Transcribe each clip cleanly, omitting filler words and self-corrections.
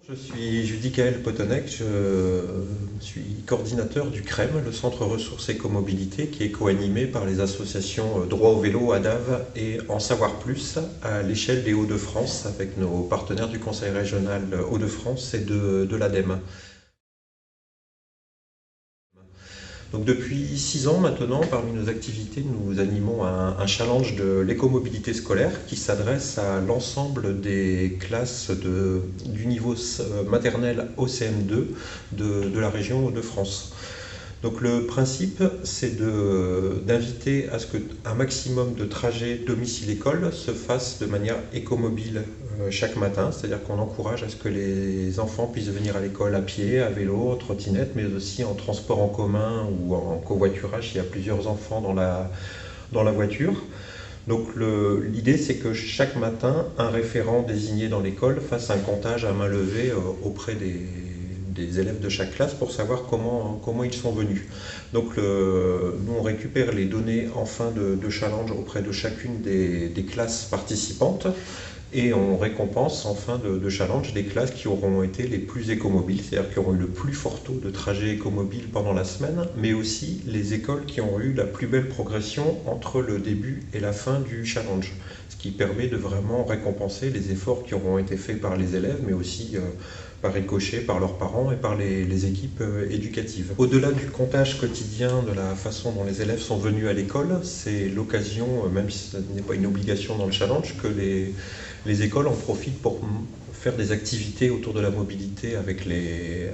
Je suis Judicaël Potonec, je suis coordinateur du CREM, le Centre Ressources Écomobilité, qui est co-animé par les associations Droit au vélo, ADAV et En Savoir Plus à l'échelle des Hauts-de-France avec nos partenaires du Conseil régional Hauts-de-France et de l'ADEME. Donc depuis 6 ans maintenant, parmi nos activités, nous animons un challenge de l'écomobilité scolaire qui s'adresse à l'ensemble des classes du niveau maternel au CM2 de la région Hauts-de-France. Donc le principe, c'est d'inviter à ce qu'un maximum de trajets domicile-école se fassent de manière écomobile chaque matin, c'est-à-dire qu'on encourage à ce que les enfants puissent venir à l'école à pied, à vélo, en trottinette, mais aussi en transport en commun ou en covoiturage s'il y a plusieurs enfants dans la voiture. Donc l'idée, c'est que chaque matin, un référent désigné dans l'école fasse un comptage à main levée auprès des élèves de chaque classe pour savoir comment ils sont venus. Donc nous, on récupère les données en fin de challenge auprès de chacune des classes participantes et on récompense en fin de challenge les classes qui auront été les plus écomobiles, c'est-à-dire qui auront eu le plus fort taux de trajet écomobile pendant la semaine, mais aussi les écoles qui ont eu la plus belle progression entre le début et la fin du challenge, ce qui permet de vraiment récompenser les efforts qui auront été faits par les élèves, mais aussi par ricochet, par leurs parents et par les équipes éducatives. Au-delà du comptage quotidien de la façon dont les élèves sont venus à l'école, c'est l'occasion, même si ce n'est pas une obligation dans le challenge, que les écoles en profitent pour faire des activités autour de la mobilité avec les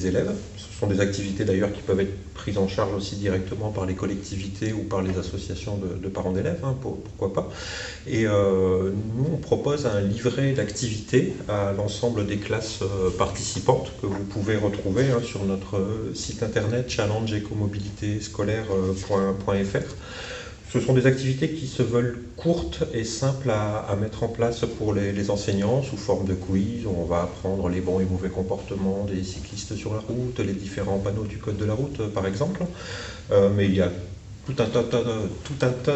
élèves. Ce sont des activités d'ailleurs qui peuvent être prises en charge aussi directement par les collectivités ou par les associations de parents d'élèves, hein, pourquoi pas. Et nous, on propose un livret d'activités à l'ensemble des classes participantes que vous pouvez retrouver hein, sur notre site internet challengeécomobilitéscolaire.fr. Ce sont des activités qui se veulent courtes et simples à mettre en place pour les enseignants sous forme de quiz. On va apprendre les bons et mauvais comportements des cyclistes sur la route, les différents panneaux du code de la route par exemple. Mais il y a tout un tas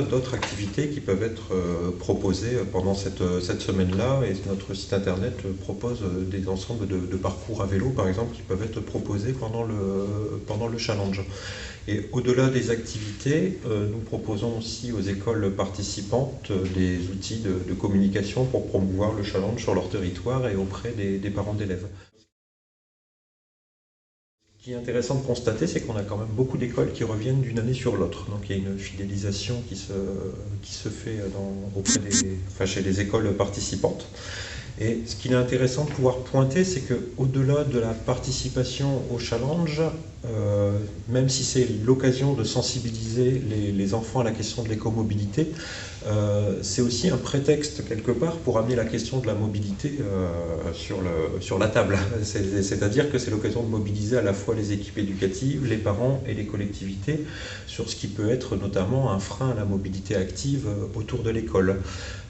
d'autres activités qui peuvent être proposées pendant cette semaine-là et notre site internet propose des ensembles de parcours à vélo par exemple qui peuvent être proposés pendant le challenge. Et au-delà des activités, nous proposons aussi aux écoles participantes des outils de communication pour promouvoir le challenge sur leur territoire et auprès des parents d'élèves. Ce qui est intéressant de constater, c'est qu'on a quand même beaucoup d'écoles qui reviennent d'une année sur l'autre. Donc il y a une fidélisation qui se fait chez les écoles participantes. Et ce qu'il est intéressant de pouvoir pointer, c'est qu'au-delà de la participation au challenge, même si c'est l'occasion de sensibiliser les enfants à la question de l'écomobilité, c'est aussi un prétexte quelque part pour amener la question de la mobilité sur la table. C'est-à-dire que c'est l'occasion de mobiliser à la fois les équipes éducatives, les parents et les collectivités sur ce qui peut être notamment un frein à la mobilité active autour de l'école.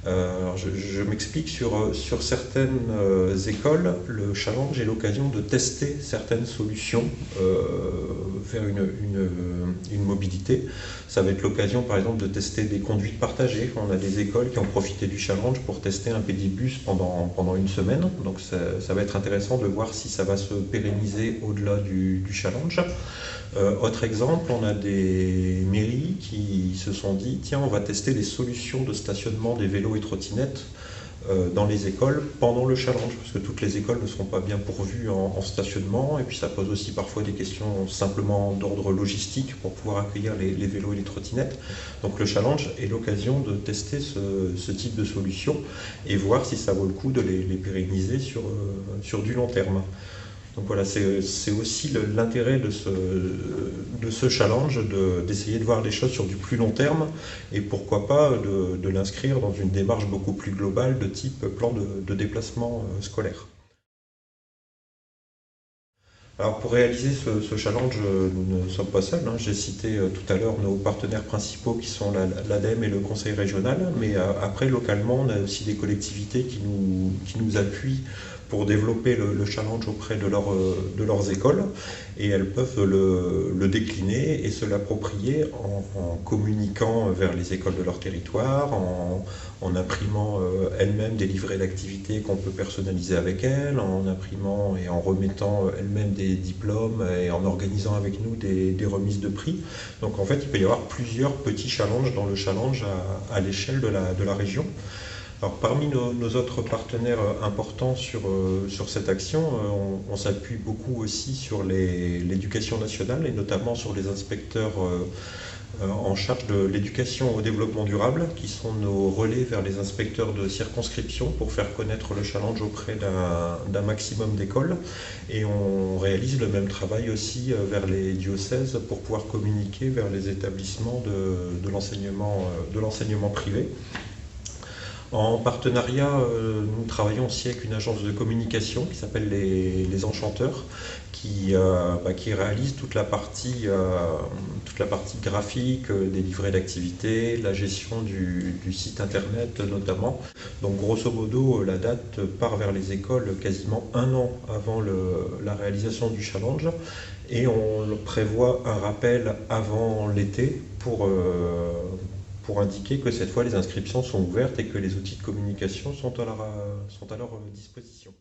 Alors je m'explique, sur certaines écoles, le challenge est l'occasion de tester certaines solutions vers une mobilité. Ça va être l'occasion par exemple de tester des conduites partagées. On a des écoles qui ont profité du challenge pour tester un pédibus pendant une semaine. Donc ça va être intéressant de voir si ça va se pérenniser au-delà du challenge. Autre exemple, on a des mairies qui se sont dit tiens, on va tester des solutions de stationnement des vélos et trottinettes dans les écoles pendant le challenge, parce que toutes les écoles ne seront pas bien pourvues en stationnement, et puis ça pose aussi parfois des questions simplement d'ordre logistique pour pouvoir accueillir les vélos et les trottinettes. Donc le challenge est l'occasion de tester ce type de solution et voir si ça vaut le coup de les pérenniser sur du long terme. Donc voilà, c'est aussi l'intérêt de ce challenge, d'essayer de voir les choses sur du plus long terme et pourquoi pas de l'inscrire dans une démarche beaucoup plus globale de type plan de déplacement scolaire. Alors pour réaliser ce challenge, nous ne sommes pas seuls, hein. J'ai cité tout à l'heure nos partenaires principaux qui sont l'ADEME et le Conseil régional, mais après localement on a aussi des collectivités qui nous appuient pour développer le challenge auprès de leurs écoles, et elles peuvent le décliner et se l'approprier en communiquant vers les écoles de leur territoire, en imprimant elles-mêmes des livrets d'activités qu'on peut personnaliser avec elles, en imprimant et en remettant elles-mêmes des diplômes et en organisant avec nous des remises de prix. Donc en fait, il peut y avoir plusieurs petits challenges dans le challenge à l'échelle de la région. Alors, parmi nos autres partenaires importants sur cette action, on s'appuie beaucoup aussi sur l'éducation nationale et notamment sur les inspecteurs en charge de l'éducation au développement durable, qui sont nos relais vers les inspecteurs de circonscription pour faire connaître le challenge auprès d'un maximum d'écoles. Et on réalise le même travail aussi vers les diocèses pour pouvoir communiquer vers les établissements de l'enseignement privé. En partenariat, nous travaillons aussi avec une agence de communication qui s'appelle les Enchanteurs, qui réalise toute la partie graphique des livrets d'activité, la gestion du site internet notamment. Donc grosso modo, la date part vers les écoles quasiment un an avant la réalisation du challenge, et on prévoit un rappel avant l'été pour indiquer que cette fois les inscriptions sont ouvertes et que les outils de communication sont à leur disposition.